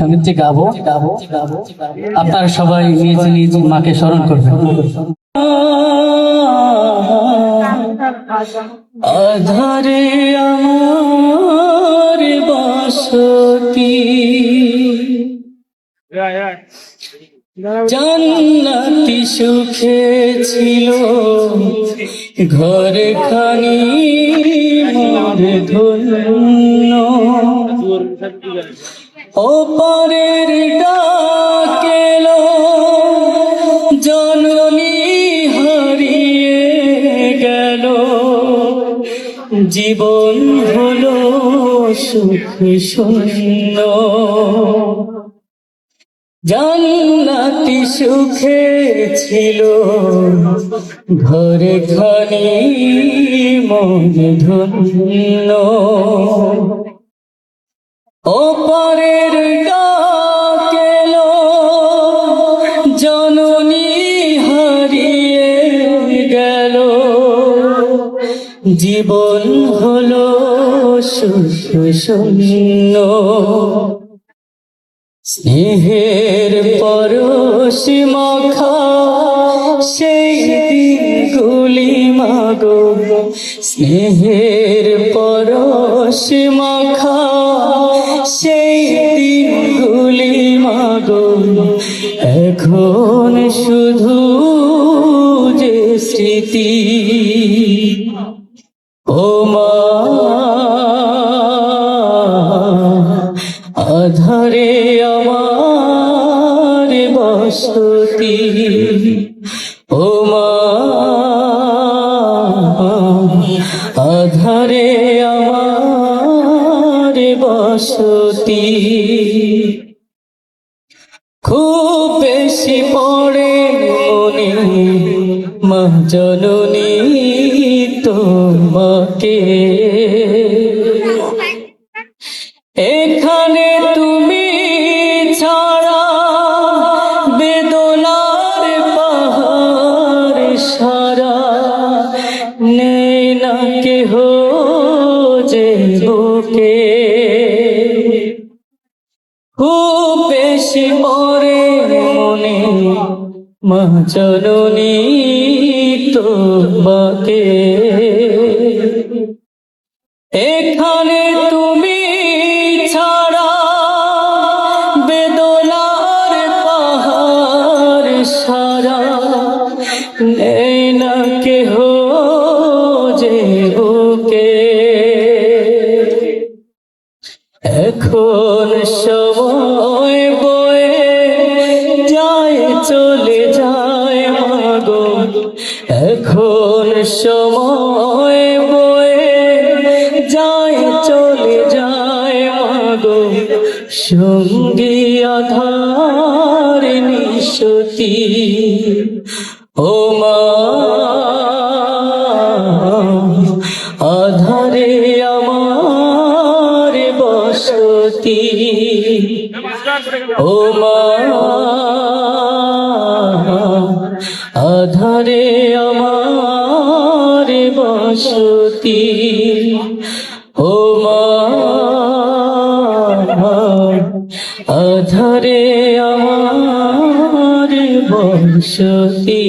সঙ্গীতটি গাবো, আপনারা সবাই নিজ নিজ মাকে স্মরণ করবেন। আধারে আমার বসতি, জান্নাতি সুখে ছিল ঘরে খানি মোর ধন্য। ওপারের ডাকেলো জননী হারিয়ে গেল, জীবন হলো সুখ শূন্য। জান্নাতি সুখে ছিল ঘরে খানি মন ধন্য। ওপারের ডাকেলো জননী হারিয়ে গেল, জীবন হলো সুখ শূন্য। স্নেহের পরশ মাখা সেই দিনগুলি মাগো, স্নেহের পরশ মাখা সেই দিনগুলি মাগো, এখন শুধু যে স্মৃতি। ও মা আধারে আমার বসতি, ও মা আধারে আমার বসতি। খুব বেশি পড়ে মনে মা জননী তোমাকে, এখানে তুমি ছাড়া বেদনার পাহাড় সারা, নেই না কেহ যে বুকে। খুব বেশি পড়ে মনে মা জননী তোমাকে, এখানে তুমি ছাড়া বেদনার পাহাড় সারা, নেই না কেহ যে বুকে। এখন সময় বয়ে যায় চলে যায় মাগো, এখন সময় বয়ে যায় চলে যায় মাগো, সঙ্গী আধার নিশতি। ও মা আধারে আমার বসতি, ও মা আধারে আমার বসতি, ও মা আধারে আমার বসতি।